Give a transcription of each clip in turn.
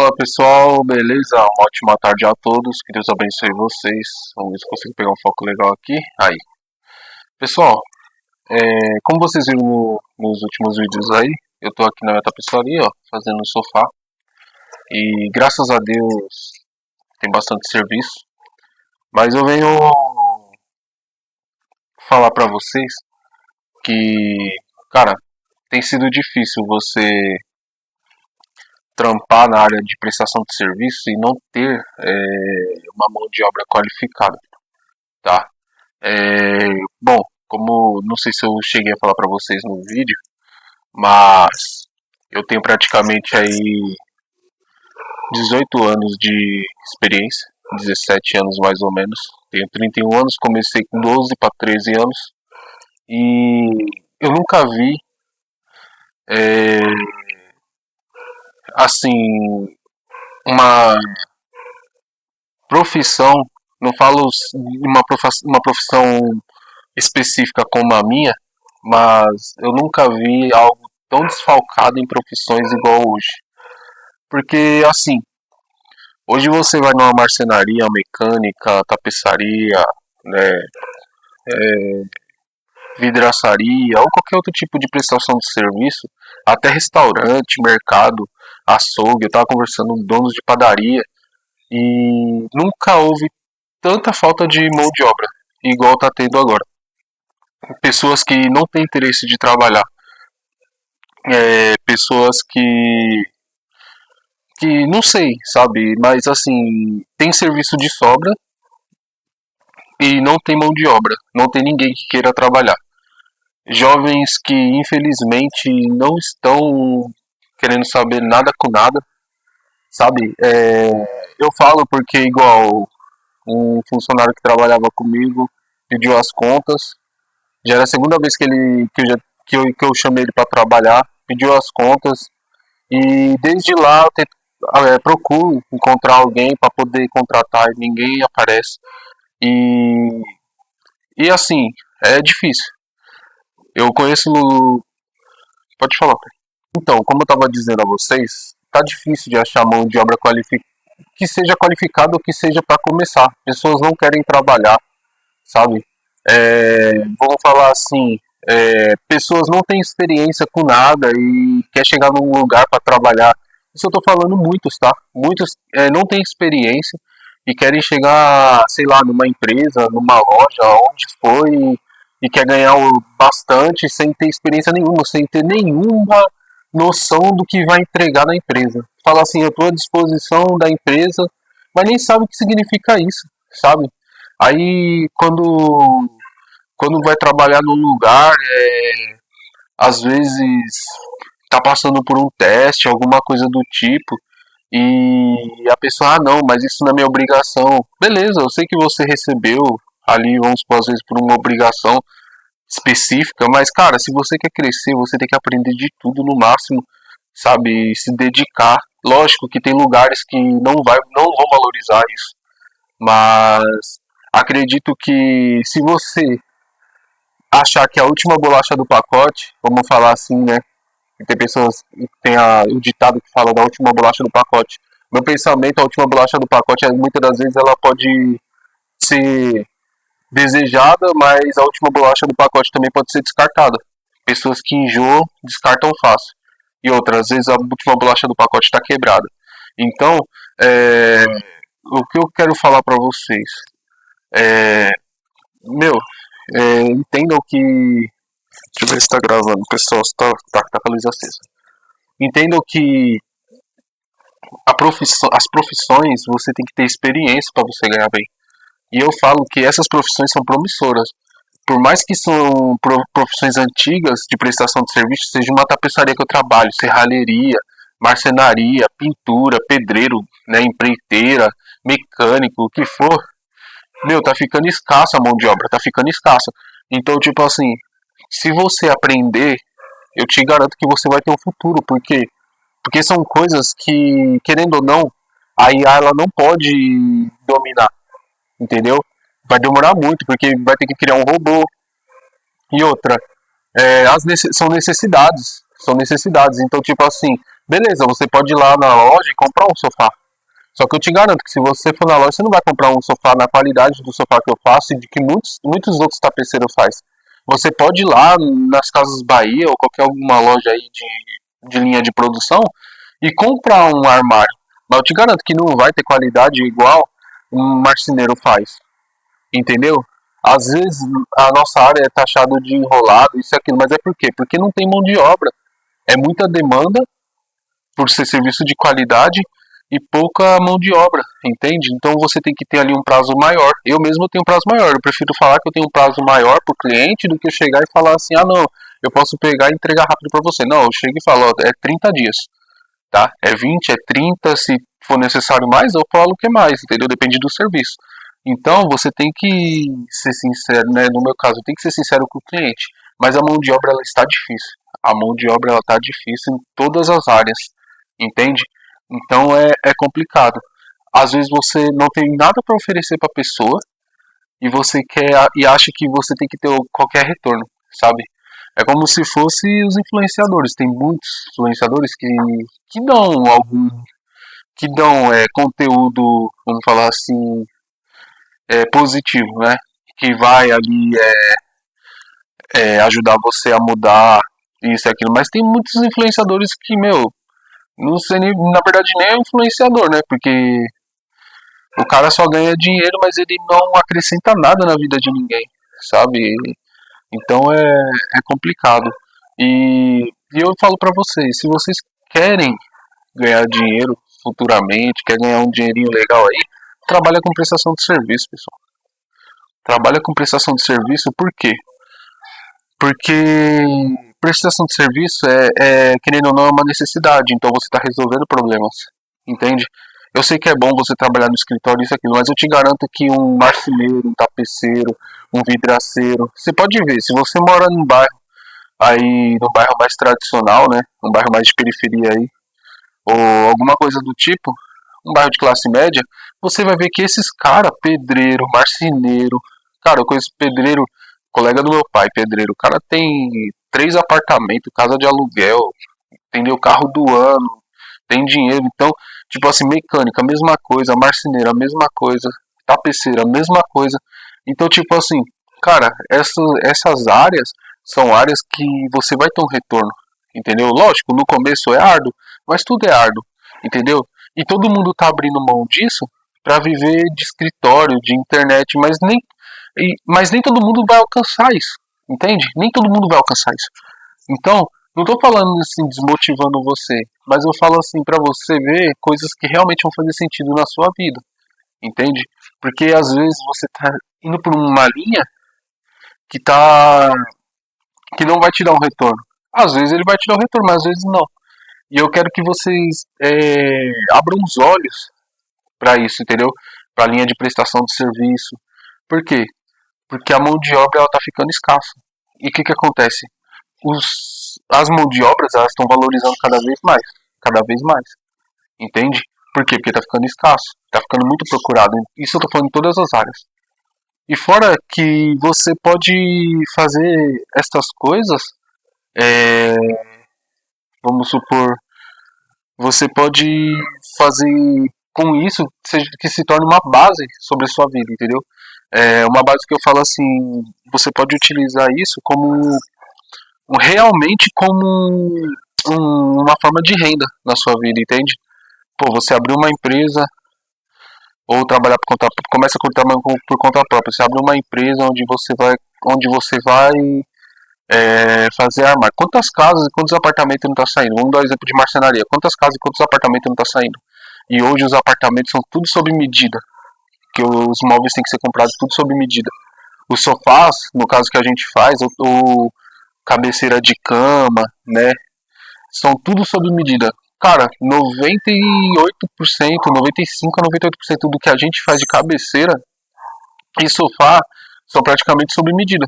Fala pessoal, beleza? Uma ótima tarde a todos, que Deus abençoe vocês. Vamos ver se consigo pegar um foco legal aqui. Aí, pessoal, como vocês viram nos últimos vídeos aí, eu tô aqui na minha tapeçaria, ó, fazendo um sofá. E graças a Deus tem bastante serviço. Mas eu venho falar pra vocês que, cara, tem sido difícil você trampar na área de prestação de serviço e não ter uma mão de obra qualificada, tá? Bom, como não sei se eu cheguei a falar para vocês no vídeo, mas eu tenho praticamente aí 18 anos de experiência, 17 anos mais ou menos. Tenho 31 anos, comecei com 12 para 13 anos e eu nunca vi assim uma profissão, não falo uma profissão específica como a minha, mas eu nunca vi algo tão desfalcado em profissões igual hoje. Porque, assim, hoje você vai numa marcenaria, mecânica, tapeçaria, né, vidraçaria ou qualquer outro tipo de prestação de serviço, até restaurante, mercado, açougue, eu estava conversando com donos de padaria e nunca houve tanta falta de mão de obra igual está tendo agora. Pessoas que não têm interesse de trabalhar, pessoas que não sei, sabe, mas assim, tem serviço de sobra e não tem mão de obra, não tem ninguém que queira trabalhar. Jovens que infelizmente não estão querendo saber nada com nada, sabe? Eu falo porque igual um funcionário que trabalhava comigo pediu as contas, já era a segunda vez que eu chamei ele para trabalhar, pediu as contas e desde lá procuro encontrar alguém para poder contratar e ninguém aparece. E, e assim, é difícil. Eu conheço. Pode falar. Então, como eu estava dizendo a vocês, tá difícil de achar mão de obra que seja qualificada ou que seja para começar. Pessoas não querem trabalhar, sabe? Vamos falar assim, pessoas não têm experiência com nada e quer chegar num lugar para trabalhar. Isso eu tô falando muitos, tá? Muitos não têm experiência e querem chegar, sei lá, numa empresa, numa loja, onde for e quer ganhar bastante sem ter experiência nenhuma, sem ter nenhuma noção do que vai entregar na empresa. Fala assim, eu estou à disposição da empresa, mas nem sabe o que significa isso, sabe? Aí quando vai trabalhar num lugar, às vezes tá passando por um teste, alguma coisa do tipo, e a pessoa, não, mas isso não é minha obrigação. Beleza, eu sei que você recebeu ali, vamos supor, às vezes por uma obrigação específica, mas cara, se você quer crescer, você tem que aprender de tudo no máximo, sabe? Se dedicar. Lógico que tem lugares que não vão valorizar isso, mas acredito que se você achar que a última bolacha do pacote, vamos falar assim, né? Tem pessoas que tem o ditado que fala da última bolacha do pacote. Meu pensamento, a última bolacha do pacote, muitas das vezes ela pode ser desejada, mas a última bolacha do pacote também pode ser descartada. Pessoas que enjoam, descartam fácil. E outras, às vezes a última bolacha do pacote está quebrada. Então, o que eu quero falar para vocês é, meu, entendam que, deixa eu ver se está gravando, pessoal, tá com a luz acesa. Entendam que as profissões você tem que ter experiência para você ganhar bem. E eu falo que essas profissões são promissoras. Por mais que são profissões antigas de prestação de serviço, seja uma tapeçaria que eu trabalho, serralheria, marcenaria, pintura, pedreiro, né, empreiteira, mecânico, o que for, meu, tá ficando escassa a mão de obra, tá ficando escassa. Então, tipo assim, se você aprender, eu te garanto que você vai ter um futuro, porque são coisas que, querendo ou não, a IA ela não pode dominar, entendeu? Vai demorar muito, porque vai ter que criar um robô. E outra, são necessidades. São necessidades. Então, tipo assim, Beleza, você pode ir lá na loja e comprar um sofá. Só que eu te garanto que se você for na loja, você não vai comprar um sofá na qualidade do sofá que eu faço e de que muitos outros tapeceiros faz. Você pode ir lá nas Casas Bahia ou qualquer alguma loja aí de linha de produção e comprar um armário. Mas eu te garanto que não vai ter qualidade igual um marceneiro faz. Entendeu? Às vezes a nossa área é taxada de enrolado, isso e aquilo, mas é por quê? Porque não tem mão de obra. É muita demanda por ser serviço de qualidade e pouca mão de obra, entende? Então você tem que ter ali um prazo maior. Eu mesmo tenho um prazo maior. Eu prefiro falar que eu tenho um prazo maior para o cliente do que eu chegar e falar assim, ah não, eu posso pegar e entregar rápido para você. Não, eu chego e falo, ó, é 30 dias, tá? É 20, é 30, se for necessário mais, eu falo que é mais, entendeu? Depende do serviço. Então você tem que ser sincero, né? No meu caso, tem que ser sincero com o cliente. Mas a mão de obra ela está difícil. A mão de obra ela está difícil em todas as áreas, entende? Então é complicado. Às vezes você não tem nada para oferecer para a pessoa e você quer e acha que você tem que ter qualquer retorno, sabe? É como se fosse os influenciadores. Tem muitos influenciadores que dão algum que dão conteúdo, vamos falar assim, positivo, né? Que vai ali ajudar você a mudar isso e aquilo. Mas tem muitos influenciadores que, meu, não sei nem, na verdade nem é influenciador, né? Porque o cara só ganha dinheiro, mas ele não acrescenta nada na vida de ninguém, sabe? Então é complicado. E eu falo pra vocês, se vocês querem ganhar dinheiro futuramente, quer ganhar um dinheirinho legal aí, trabalha com prestação de serviço, pessoal. Trabalha com prestação de serviço, por quê? Porque prestação de serviço querendo ou não, é uma necessidade, então você está resolvendo problemas, entende? Eu sei que é bom você trabalhar no escritório, isso e aquilo, mas eu te garanto que um marceneiro, um tapeceiro, um vidraceiro, você pode ver, se você mora num bairro, aí, num bairro mais tradicional, né, um bairro mais de periferia aí, ou alguma coisa do tipo, um bairro de classe média, você vai ver que esses caras, pedreiro, marceneiro, cara, eu conheço pedreiro, colega do meu pai, pedreiro, o cara tem 3 apartamentos, casa de aluguel, entendeu? Carro do ano, tem dinheiro, então, tipo assim, mecânica, a mesma coisa, marceneiro, a mesma coisa, tapeceiro, a mesma coisa. Então, tipo assim, cara, essas áreas são áreas que você vai ter um retorno, entendeu? Lógico, no começo é árduo, mas tudo é árduo, entendeu? E todo mundo tá abrindo mão disso para viver de escritório, de internet, mas nem todo mundo vai alcançar isso, entende? Nem todo mundo vai alcançar isso. Então, não tô falando assim desmotivando você, mas eu falo assim para você ver coisas que realmente vão fazer sentido na sua vida, entende? Porque às vezes você tá indo por uma linha que tá que não vai te dar um retorno. Às vezes ele vai te dar um retorno, mas às vezes não. E eu quero que vocês abram os olhos para isso, entendeu? Para a linha de prestação de serviço. Por quê? Porque a mão de obra ela tá ficando escassa. E o que acontece? As mãos de obras elas estão valorizando cada vez mais, entende? Por quê? Porque tá ficando escasso, tá ficando muito procurado. Isso eu tô falando em todas as áreas. E fora que você pode fazer estas coisas, é, vamos supor, você pode fazer com isso que se torne uma base sobre a sua vida, entendeu? Uma base que eu falo assim, você pode utilizar isso como realmente como uma forma de renda na sua vida, entende? Pô, você abriu uma empresa ou trabalhar por conta, começa a trabalhar por conta própria. Você abre uma empresa onde você vai fazer armário. Quantas casas e quantos apartamentos não está saindo? Vamos dar um exemplo de marcenaria. Quantas casas e quantos apartamentos não está saindo? E hoje os apartamentos são tudo sob medida, que os móveis têm que ser comprados tudo sob medida. Os sofás, no caso que a gente faz, o cabeceira de cama, né? São tudo sob medida. Cara, 98%, 95 a 98% do que a gente faz de cabeceira e sofá são praticamente sob medida.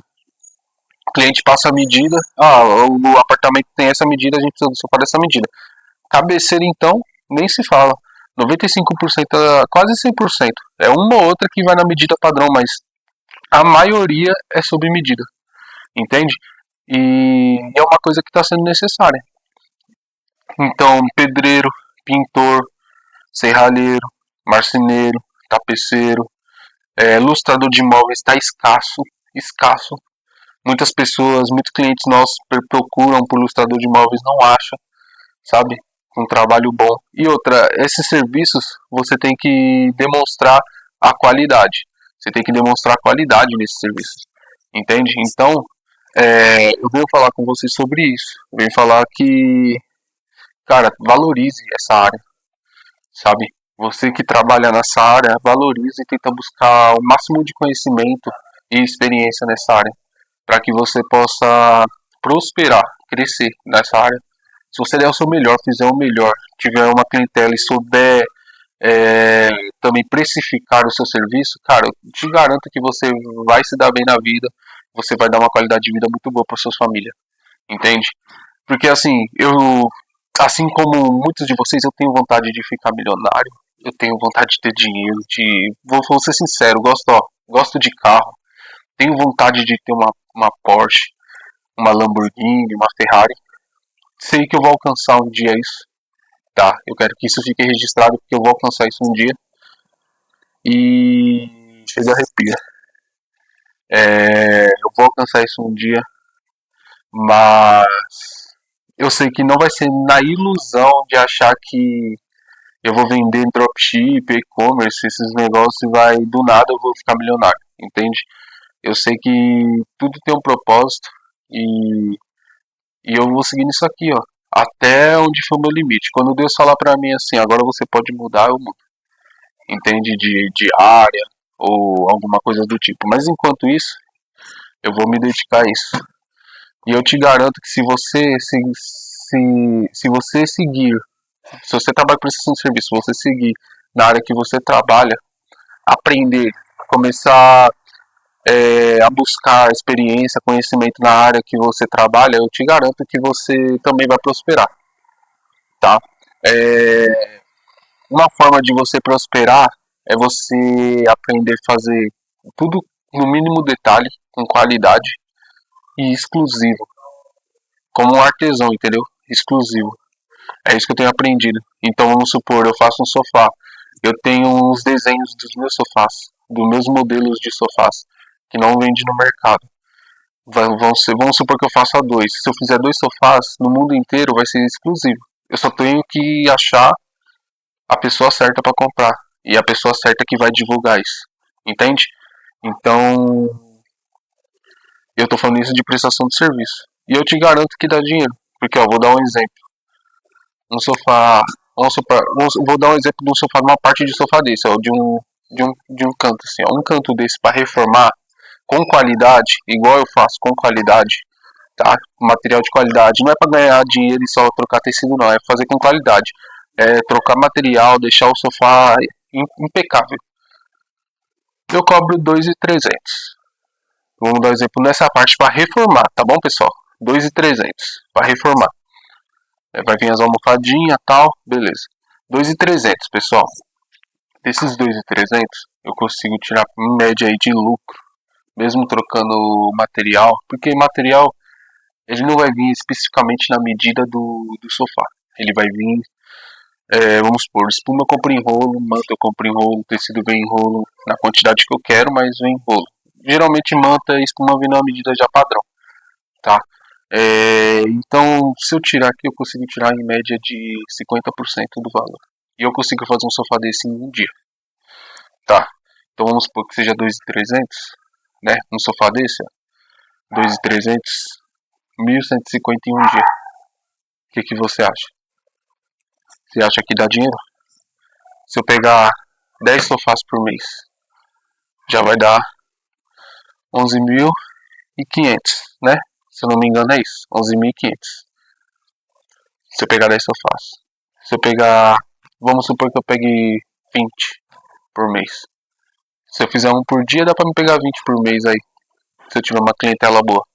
O cliente passa a medida, o apartamento tem essa medida, a gente precisa do sofá dessa medida. Cabeceira, então, nem se fala. 95%, quase 100%. É uma ou outra que vai na medida padrão, mas a maioria é sob medida. Entende? E é uma coisa que está sendo necessária. Então, pedreiro, pintor, serralheiro, marceneiro, tapeceiro, lustrador de imóveis está escasso, escasso. Muitas pessoas, muitos clientes nossos procuram por lustrador de imóveis, não acham, sabe? Um trabalho bom. E outra, esses serviços você tem que demonstrar a qualidade. Você tem que demonstrar a qualidade nesses serviços. Entende? Então, eu venho falar com vocês sobre isso. Eu venho falar que, cara, valorize essa área, sabe? Você que trabalha nessa área, valorize e tenta buscar o máximo de conhecimento e experiência nessa área, para que você possa prosperar, crescer nessa área. Se você der o seu melhor, fizer o melhor, tiver uma clientela e souber também precificar o seu serviço, cara, eu te garanto que você vai se dar bem na vida, você vai dar uma qualidade de vida muito boa para sua família, entende? Porque assim, assim como muitos de vocês, eu tenho vontade de ficar milionário, eu tenho vontade de ter dinheiro, vou ser sincero, gosto de carro, tenho vontade de ter uma Porsche, uma Lamborghini, uma Ferrari. Sei que eu vou alcançar um dia isso, tá? Eu quero que isso fique registrado, porque eu vou alcançar isso um dia. E chega a arrepia. Eu vou alcançar isso um dia, mas eu sei que não vai ser na ilusão de achar que eu vou vender dropship, e-commerce, esses negócios e do nada eu vou ficar milionário, entende? Eu sei que tudo tem um propósito e eu vou seguir nisso aqui, ó, até onde for o meu limite. Quando Deus falar pra mim assim, agora você pode mudar, eu mudo, entende? De área ou alguma coisa do tipo. Mas enquanto isso, eu vou me dedicar a isso. E eu te garanto que se você seguir, se você trabalha prestação de serviço, se você seguir na área que você trabalha, aprender, começar a buscar experiência, conhecimento na área que você trabalha, eu te garanto que você também vai prosperar, tá? Uma forma de você prosperar é você aprender a fazer tudo no mínimo detalhe, com qualidade e exclusivo, como um artesão, entendeu? Exclusivo. É isso que eu tenho aprendido. Então vamos supor, eu faço um sofá, eu tenho os desenhos dos meus sofás, dos meus modelos de sofás, que não vende no mercado. Vamos supor que eu faça dois. Se eu fizer dois sofás, no mundo inteiro vai ser exclusivo. Eu só tenho que achar a pessoa certa para comprar. E a pessoa certa que vai divulgar isso. Entende? Então, eu tô falando isso de prestação de serviço. E eu te garanto que dá dinheiro. Porque, ó, vou dar um exemplo. Um sofá. Vou dar um exemplo de um sofá, de uma parte de sofá desse, ó, de um canto, assim, ó. Um canto desse para reformar com qualidade, igual eu faço com qualidade, tá? Material de qualidade. Não é para ganhar dinheiro e só trocar tecido, não. É fazer com qualidade. É trocar material, deixar o sofá impecável. Eu cobro 2.300. Vamos dar um exemplo nessa parte para reformar, tá bom, pessoal? 2.300 para reformar. Vai vir as almofadinhas, tal, beleza. 2.300, pessoal. Desses 2.300, eu consigo tirar em média aí de lucro, mesmo trocando material, porque material ele não vai vir especificamente na medida do sofá. Ele vai vir, vamos supor, espuma eu compro em rolo, manta eu compro em rolo, tecido vem em rolo, na quantidade que eu quero, mas vem em rolo. Geralmente manta e espuma vem na medida já padrão, tá? Então, se eu tirar aqui, eu consigo tirar em média de 50% do valor. E eu consigo fazer um sofá desse em um dia, tá? Então vamos supor que seja 2.300, né? Um sofá desse, ó, 2.300, 1.150 em um dia. O que você acha? Você acha que dá dinheiro? Se eu pegar 10 sofás por mês, já vai dar 11.500, né? Se eu não me engano é isso, 11.500. Se eu pegar 10 sofás. Se eu pegar, vamos supor que eu pegue 20 por mês. Se eu fizer um por dia, dá pra me pegar 20 por mês aí. Se eu tiver uma clientela boa.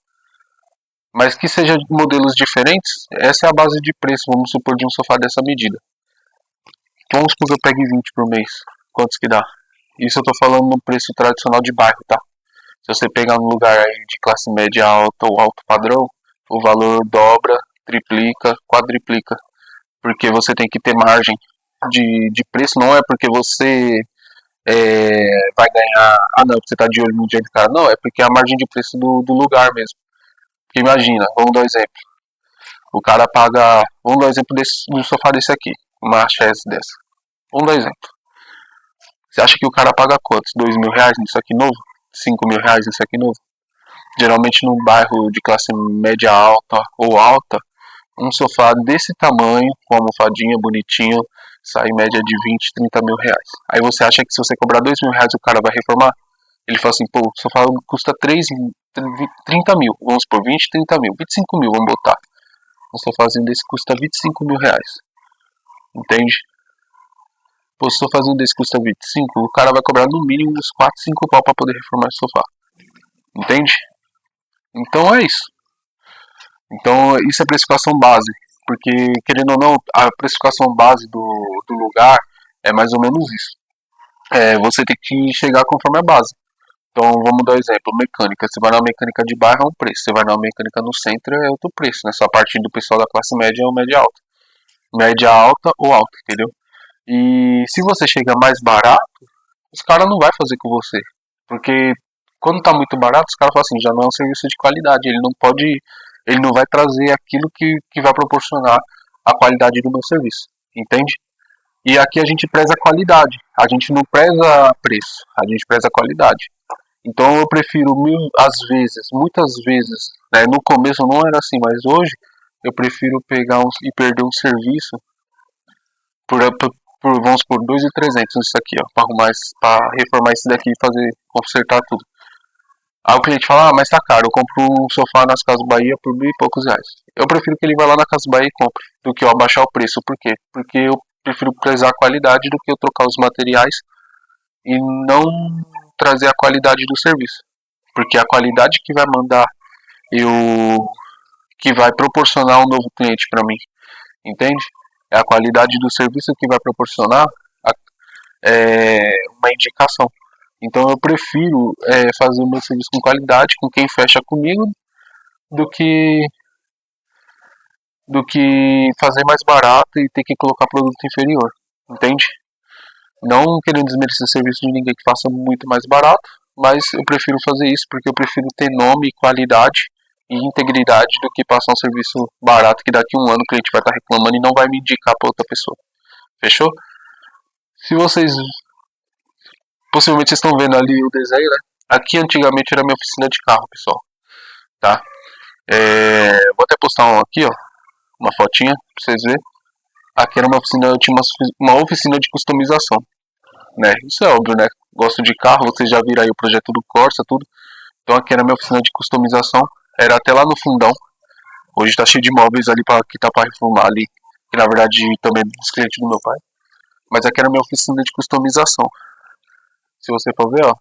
Mas que seja modelos diferentes, essa é a base de preço, vamos supor, de um sofá dessa medida. Vamos supor que eu pegue 20 por mês. Quantos que dá? Isso eu tô falando no preço tradicional de bairro, tá? Se você pegar num lugar aí de classe média alta ou alto padrão, o valor dobra, triplica, quadriplica. porque você tem que ter margem de preço, não é porque você vai ganhar, não, porque você tá de olho no dinheiro do cara, não, é porque é a margem de preço do lugar mesmo. Porque imagina, vamos dar um exemplo, o cara paga, vamos dar um exemplo do sofá desse aqui, uma chaise dessa, vamos dar um exemplo. Você acha que o cara paga quantos? R$2.000 nisso aqui novo? R$5.000 nisso aqui novo? Geralmente num bairro de classe média alta ou alta, um sofá desse tamanho, com almofadinha, bonitinho, sai em média de 20, 30 mil reais. Aí você acha que se você cobrar R$2.000 o cara vai reformar? Ele fala assim, pô, o sofá custa 30 mil, vamos por 20, 30 mil, 25 mil, vamos botar. Um sofazinho desse custa R$25.000. Entende? Pô, se o sofazinho desse custa 25, o cara vai cobrar no mínimo uns 4, 5 pau pra poder reformar esse sofá. Entende? Então é isso. Então isso é precificação base. Porque, querendo ou não, a precificação base do lugar é mais ou menos isso. Você tem que chegar conforme a base. Então vamos dar um exemplo, mecânica. Você vai na mecânica de bairro é um preço. Você vai na mecânica no centro é outro preço. Né? Só a partir do pessoal da classe média ou média alta. Média alta ou alta, entendeu? E se você chega mais barato, os caras não vai fazer com você. Porque quando tá muito barato, os caras falam assim, já não é um serviço de qualidade. Ele não vai trazer aquilo que vai proporcionar a qualidade do meu serviço. Entende? E aqui a gente preza a qualidade. A gente não preza preço. A gente preza a qualidade. Então eu prefiro muitas vezes, né, no começo não era assim, mas hoje eu prefiro pegar e perder um serviço por vamos por 2.300 isso aqui, ó, para reformar isso daqui e consertar tudo. Aí o cliente fala, mas tá caro, eu compro um sofá nas Casas Bahia por R$1.000 e poucos. Eu prefiro que ele vá lá na Casa Bahia e compre, do que eu abaixar o preço. Por quê? Porque eu prefiro prezar a qualidade do que eu trocar os materiais e não trazer a qualidade do serviço. Porque a qualidade que vai mandar que vai proporcionar um novo cliente para mim, entende? É a qualidade do serviço que vai proporcionar uma indicação. Então eu prefiro fazer o meu serviço com qualidade, com quem fecha comigo, do que fazer mais barato e ter que colocar produto inferior, entende? Não querendo desmerecer o serviço de ninguém que faça muito mais barato, mas eu prefiro fazer isso porque eu prefiro ter nome, qualidade e integridade do que passar um serviço barato que daqui a um ano o cliente vai estar reclamando e não vai me indicar para outra pessoa. Fechou? Se vocês possivelmente vocês estão vendo ali o desenho, né? Aqui antigamente era minha oficina de carro, pessoal. Tá? Vou até postar aqui, ó, uma fotinha pra vocês verem. Aqui era uma oficina, eu tinha uma oficina de customização, né? Isso é óbvio, né? Gosto de carro, vocês já viram aí o projeto do Corsa, tudo. Então aqui era minha oficina de customização. Era até lá no fundão. Hoje tá cheio de móveis ali que tá pra reformar ali. Que na verdade também é dos clientes do meu pai. Mas aqui era minha oficina de customização. Se você for ver, ó,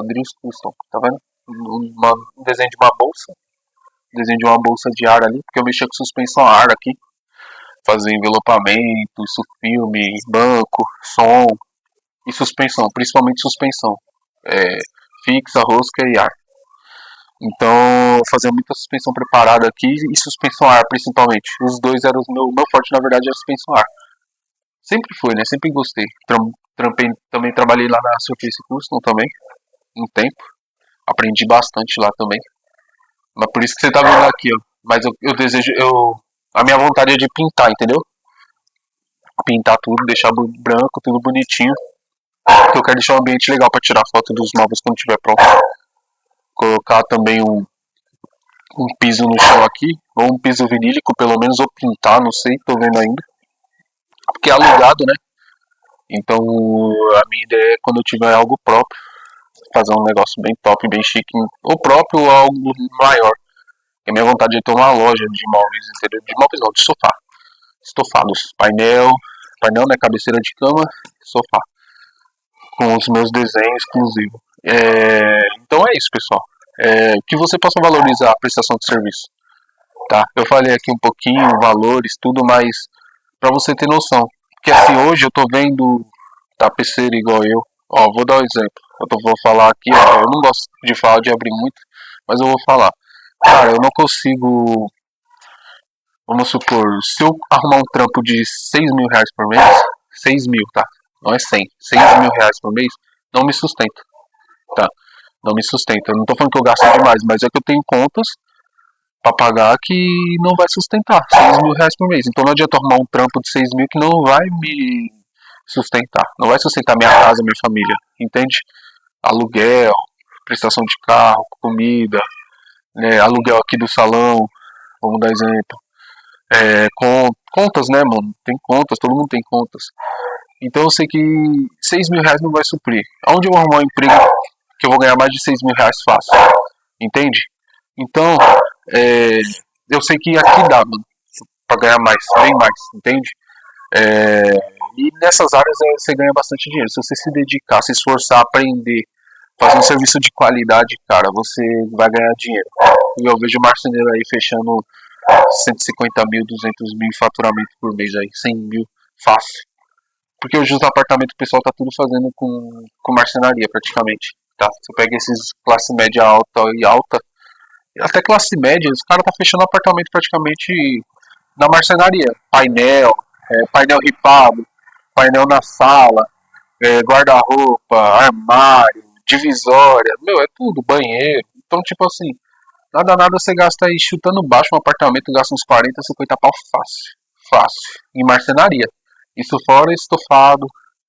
Dreams Custom, tá vendo? Um desenho de uma bolsa. Desenho de uma bolsa de ar ali, porque eu mexia com suspensão a ar aqui. Fazer envelopamento, isso filme, banco, som e suspensão, principalmente suspensão. Fixa, rosca e ar. Então, fazia muita suspensão preparada aqui e suspensão ar, principalmente. Os dois eram o meu forte, na verdade, era suspensão ar. Sempre foi, né? Sempre gostei. Também trabalhei lá na Surface Custom também, um tempo. Aprendi bastante lá também. Mas por isso que você tá vendo aqui, ó. Mas eu desejo, a minha vontade é de pintar, entendeu? Pintar tudo, deixar branco, tudo bonitinho. Porque eu quero deixar um ambiente legal pra tirar foto dos móveis quando tiver pronto. Colocar também um piso no chão aqui, ou um piso vinílico pelo menos, ou pintar, não sei, tô vendo ainda. Porque é alugado, né? Então a minha ideia é quando eu tiver algo próprio, fazer um negócio bem top, bem chique, ou próprio ou algo maior. A minha vontade é ter uma loja de móveis, entendeu? De móveis não, de sofá. Estofados, painel, né, cabeceira de cama, sofá. Com os meus desenhos exclusivos. Então é isso, pessoal. Que você possa valorizar a prestação de serviço. Tá? Eu falei aqui um pouquinho, valores, tudo, mas pra você ter noção. Porque assim, hoje eu tô vendo tapeceiro igual eu. Ó, vou dar um exemplo. Vou falar aqui, ó, eu não gosto de falar, de abrir muito, mas eu vou falar. Cara, eu não consigo Vamos supor, se eu arrumar um trampo de 6 mil reais por mês, 6 mil, tá? Não é 100, 6 mil reais por mês, não me sustenta, tá? Não me sustenta. Eu não tô falando que eu gasto demais, mas é que eu tenho contas pra pagar que não vai sustentar 6 mil reais por mês. Então não adianta arrumar um trampo de 6 mil que não vai me sustentar. Não vai sustentar minha casa, minha família, entende? Aluguel, prestação de carro, comida, né, aluguel aqui do salão, vamos dar exemplo. Contas, né, mano? Tem contas, todo mundo tem contas. Então eu sei que 6 mil reais não vai suprir. Aonde eu vou arrumar um emprego que eu vou ganhar mais de 6 mil reais fácil? Entende? Então, eu sei que aqui dá, mano, pra ganhar mais, bem mais, entende? E nessas áreas você ganha bastante dinheiro. Se você se dedicar, se esforçar, aprender, fazer um serviço de qualidade, cara, você vai ganhar dinheiro. E eu vejo marceneiro aí fechando 150 mil, 200 mil em faturamento por mês aí, 100 mil, fácil. Porque hoje os apartamentos o pessoal tá tudo fazendo com marcenaria praticamente, tá? Você pega esses classe média alta e alta, até classe média, os caras tá fechando apartamento praticamente na marcenaria. Painel, painel ripado, painel na sala, guarda-roupa, armário, divisória, meu, é tudo, banheiro. Então, tipo assim, nada você gasta aí chutando baixo um apartamento, gasta uns 40, 50 pau fácil. Fácil. Em marcenaria. Isso fora estofado,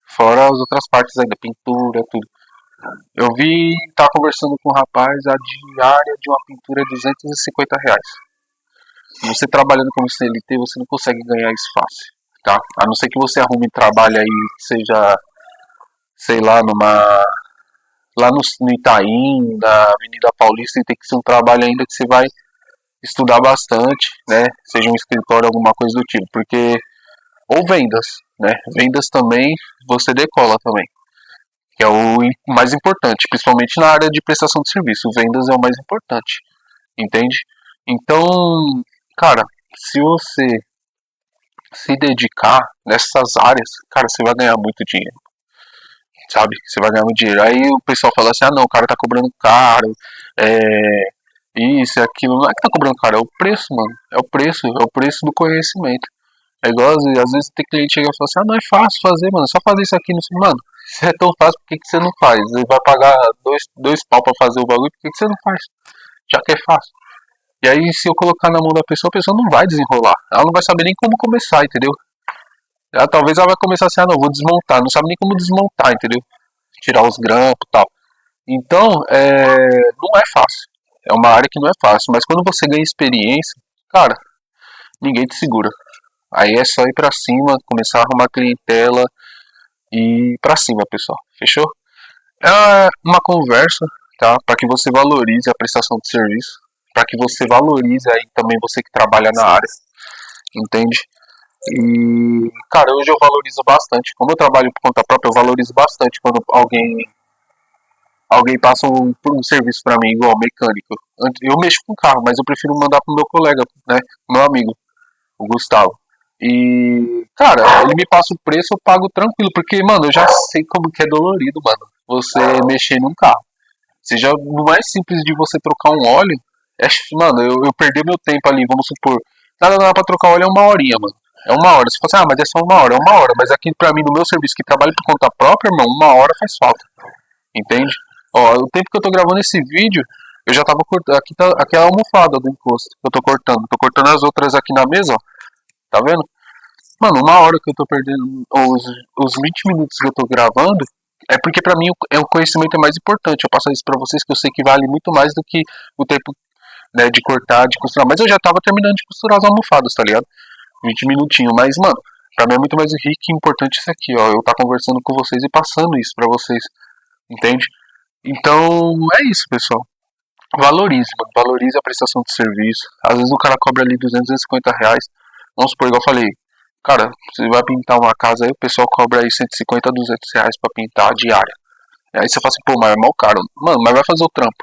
fora as outras partes ainda, pintura, tudo. Eu vi, tava conversando com um rapaz, a diária de uma pintura é 250 reais. Você trabalhando como CLT, você não consegue ganhar isso fácil, tá? A não ser que você arrume um trabalho aí que seja, sei lá, lá no Itaim, na Avenida Paulista, e tem que ser um trabalho ainda que você vai estudar bastante, né? Seja um escritório, alguma coisa do tipo, porque ou vendas, né? Vendas também você decola também, que é o mais importante, principalmente na área de prestação de serviço. Vendas é o mais importante, entende? Então, cara, se você se dedicar nessas áreas, cara, você vai ganhar muito dinheiro, sabe? Você vai ganhar muito dinheiro. Aí o pessoal fala assim, ah não, o cara tá cobrando caro, isso e aquilo. Não é que tá cobrando caro, é o preço, mano. É o preço do conhecimento. É igual, às vezes tem cliente que chega e fala assim, ah, não é fácil fazer, mano, é só fazer isso aqui. No... Mano, se é tão fácil, por que você não faz? Ele vai pagar dois pau pra fazer o bagulho, por que você não faz? Já que é fácil. E aí, se eu colocar na mão da pessoa, a pessoa não vai desenrolar. Ela não vai saber nem como começar, entendeu? Talvez ela vai começar assim, ah, não, vou desmontar. Não sabe nem como desmontar, entendeu? Tirar os grampos e tal. Então, não é fácil. É uma área que não é fácil. Mas quando você ganha experiência, cara, ninguém te segura. Aí é só ir pra cima, começar a arrumar clientela e ir pra cima, pessoal. Fechou? É uma conversa, tá? Para que você valorize a prestação de serviço, para que você valorize aí também você que trabalha na área, entende? E, cara, hoje eu valorizo bastante. Como eu trabalho por conta própria, eu valorizo bastante quando alguém passa um serviço para mim, igual mecânico. Eu mexo com carro, mas eu prefiro mandar pro meu colega, né? Meu amigo, o Gustavo. E, cara, ele me passa o preço, eu pago tranquilo, porque, mano, eu já sei como que é dolorido, mano, você mexer num carro. Seja no mais simples de você trocar um óleo, mano, eu perder meu tempo ali, vamos supor, nada pra trocar óleo é uma horinha, mano. É uma hora. Você fala assim, ah, mas é só uma hora. Mas aqui pra mim, no meu serviço, que trabalho por conta própria, irmão, uma hora faz falta. Entende? Ó, o tempo que eu tô gravando esse vídeo, eu já tava cortando. Aqui é a almofada do encosto que eu tô cortando. Tô cortando as outras aqui na mesa, ó. Tá vendo? Mano, uma hora que eu tô perdendo, os 20 minutos que eu tô gravando, é porque pra mim o conhecimento é mais importante. Eu passo isso pra vocês que eu sei que vale muito mais do que o tempo, né, de cortar, de costurar. Mas eu já tava terminando de costurar as almofadas, tá ligado? 20 minutinhos. Mas, mano, pra mim é muito mais rico e importante isso aqui, ó. Eu tá conversando com vocês e passando isso pra vocês. Entende? Então, é isso, pessoal. Valorize, mano. Valorize a prestação de serviço. Às vezes o cara cobra ali 200, 250 reais. Vamos supor, igual eu falei. Cara, você vai pintar uma casa aí, o pessoal cobra aí 150, 200 reais pra pintar a diária. Aí você fala assim, pô, mas é mal caro. Mano, mas vai fazer o trampo.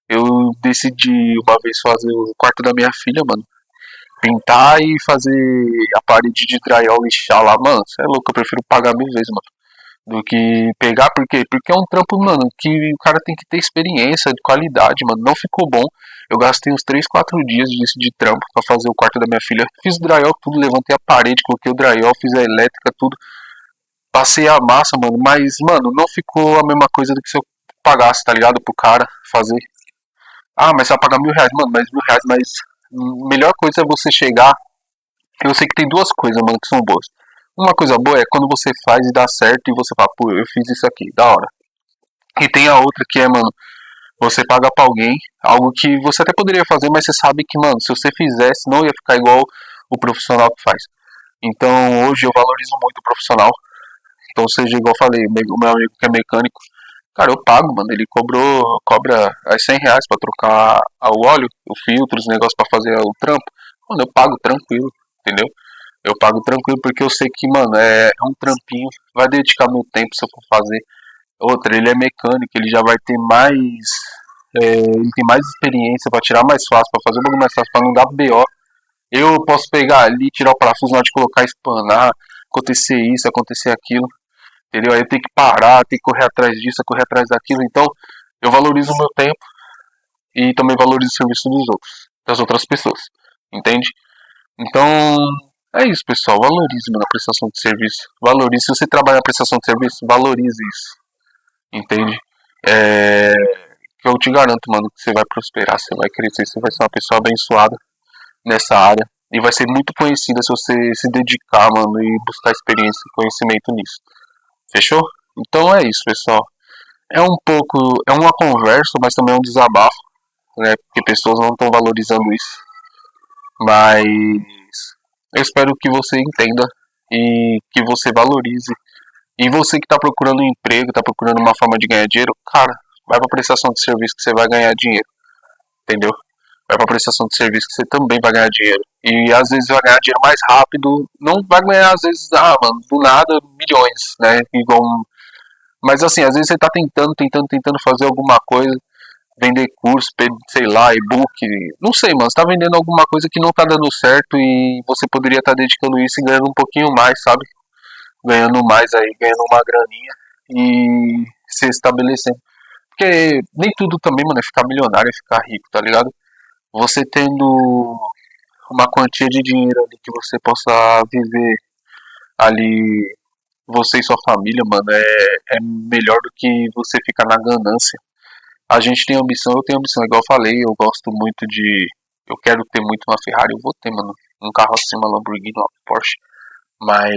Eu decidi uma vez fazer o quarto da minha filha, mano. Pintar e fazer a parede de drywall lixar lá, mano. Você é louco, eu prefiro pagar 1000 vezes, mano. do que pegar, por quê? Porque é um trampo, mano, que o cara tem que ter experiência de qualidade, mano. Não ficou bom. Eu gastei uns 3 4 dias disso de trampo pra fazer o quarto da minha filha. Fiz o drywall, tudo, levantei a parede, coloquei o drywall, fiz a elétrica, tudo. Passei a massa, mano, mas, mano, não ficou a mesma coisa do que se eu pagasse, tá ligado? Pro cara fazer. Ah, mas você vai pagar R$ 1.000, mano, mas R$ 1.000, mas melhor coisa é você chegar. Eu sei que tem duas coisas, mano, que são boas. Uma coisa boa é quando você faz e dá certo e você fala, pô, eu fiz isso aqui, da hora. E tem a outra que é, mano, você paga pra alguém algo que você até poderia fazer, mas você sabe que, mano, se você fizesse, não ia ficar igual o profissional que faz. Então, hoje eu valorizo muito o profissional. Então, seja igual eu falei, o meu amigo que é mecânico, cara, eu pago, mano. Ele cobra as R$ 100 pra trocar o óleo, o filtro, os negócios pra fazer o trampo. Mano, eu pago tranquilo, entendeu? Eu pago tranquilo porque eu sei que, mano, é um trampinho, vai dedicar meu tempo se eu for fazer. Outra, ele é mecânico, ele já vai ter mais. Ele tem mais experiência pra tirar mais fácil, pra fazer o bagulho mais fácil, pra não dar BO. Eu posso pegar ali, tirar o parafuso na hora de colocar, espanar, acontecer isso, acontecer aquilo, entendeu? Aí eu tenho que parar, tenho que correr atrás disso, correr atrás daquilo. Então, eu valorizo o meu tempo e também valorizo o serviço dos outros, das outras pessoas, entende? Então, é isso, pessoal. Valorize, mano, a prestação de serviço. Valorize. Se você trabalha na prestação de serviço, valorize isso. Entende? É... Que eu te garanto, mano, que você vai prosperar, você vai crescer, você vai ser uma pessoa abençoada nessa área. E vai ser muito conhecida se você se dedicar, mano, e buscar experiência e conhecimento nisso. Fechou? Então é isso, pessoal. É um pouco. É uma conversa, mas também é um desabafo, né? Porque pessoas não estão valorizando isso. Mas eu espero que você entenda e que você valorize. E você que está procurando um emprego, está procurando uma forma de ganhar dinheiro, cara, vai para prestação de serviço que você vai ganhar dinheiro, entendeu? Vai para prestação de serviço que você também vai ganhar dinheiro. E às vezes vai ganhar dinheiro mais rápido, não vai ganhar às vezes, mano, do nada milhões, né? Igual mas assim, às vezes você tá tentando fazer alguma coisa, vender curso, sei lá, e-book, não sei, mano, você tá vendendo alguma coisa que não tá dando certo e você poderia estar dedicando isso e ganhando um pouquinho mais, sabe? Ganhando mais aí, ganhando uma graninha e se estabelecendo. Porque nem tudo também, mano, é ficar milionário, é ficar rico, tá ligado? Você tendo uma quantia de dinheiro ali que você possa viver ali, você e sua família, mano, é melhor do que você ficar na ganância. A gente tem ambição, eu tenho ambição, igual eu falei, eu gosto muito de. Eu quero ter muito uma Ferrari, eu vou ter, mano, um carro assim, uma Lamborghini, uma Porsche, mas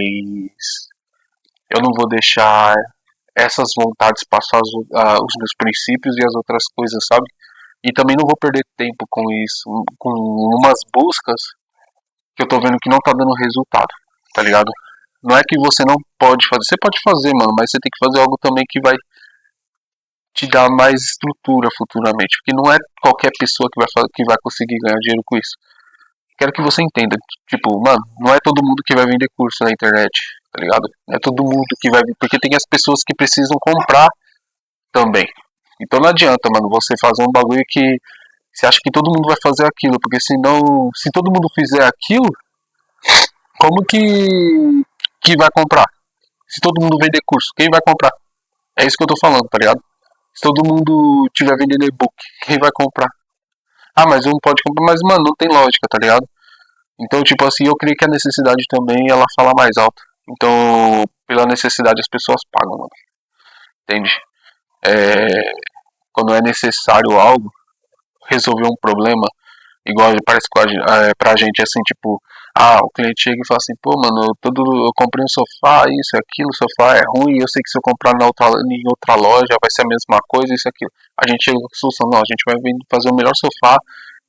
eu não vou deixar essas vontades passar os meus princípios e as outras coisas, sabe? E também não vou perder tempo com isso, com umas buscas que eu tô vendo que não tá dando resultado, tá ligado? Não é que você não pode fazer, você pode fazer, mano, mas você tem que fazer algo também que vai te dar mais estrutura futuramente, porque não é qualquer pessoa que vai conseguir ganhar dinheiro com isso. Quero que você entenda, tipo, mano, não é todo mundo que vai vender curso na internet, tá ligado? Não é todo mundo que vai, porque tem as pessoas que precisam comprar também. Então não adianta, mano, você fazer um bagulho que você acha que todo mundo vai fazer aquilo, porque senão, se todo mundo fizer aquilo, como que vai comprar? Se todo mundo vender curso, quem vai comprar? É isso que eu tô falando, tá ligado? Se todo mundo tiver vendendo e-book, quem vai comprar? Ah, mas um pode comprar, mas mano, não tem lógica, tá ligado? Então, tipo assim, eu creio que a necessidade também ela fala mais alto. Então, pela necessidade as pessoas pagam, mano. Entende? É, quando é necessário algo, resolver um problema, igual parece que pra gente assim, tipo, o cliente chega e fala assim, pô, mano, eu comprei um sofá, isso, aquilo, o sofá é ruim, eu sei que se eu comprar em outra loja vai ser a mesma coisa, isso, aquilo. A gente chega com a solução, não, a gente vai fazer o melhor sofá,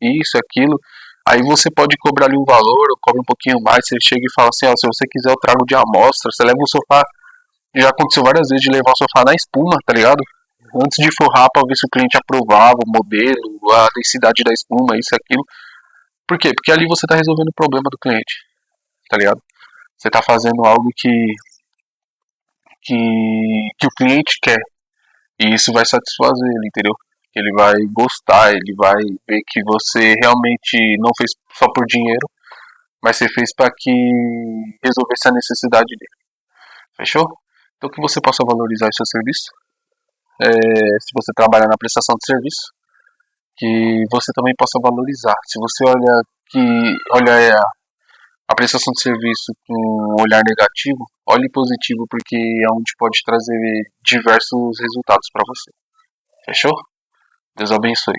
isso, aquilo. Aí você pode cobrar ali um valor, ou cobra um pouquinho mais, você chega e fala assim, se você quiser eu trago de amostra, você leva o sofá, já aconteceu várias vezes de levar o sofá na espuma, tá ligado? Antes de forrar para ver se o cliente aprovava o modelo, a densidade da espuma, isso e aquilo. Por quê? Porque ali você está resolvendo o problema do cliente, tá ligado? Você está fazendo algo que o cliente quer. E isso vai satisfazer ele, entendeu? Ele vai gostar, ele vai ver que você realmente não fez só por dinheiro, mas você fez para que resolvesse a necessidade dele. Fechou? Então que você possa valorizar o seu serviço, se você trabalha na prestação de serviço, que você também possa valorizar. Se você olha a prestação de serviço com um olhar negativo, olhe positivo, porque é onde pode trazer diversos resultados para você. Fechou? Deus abençoe.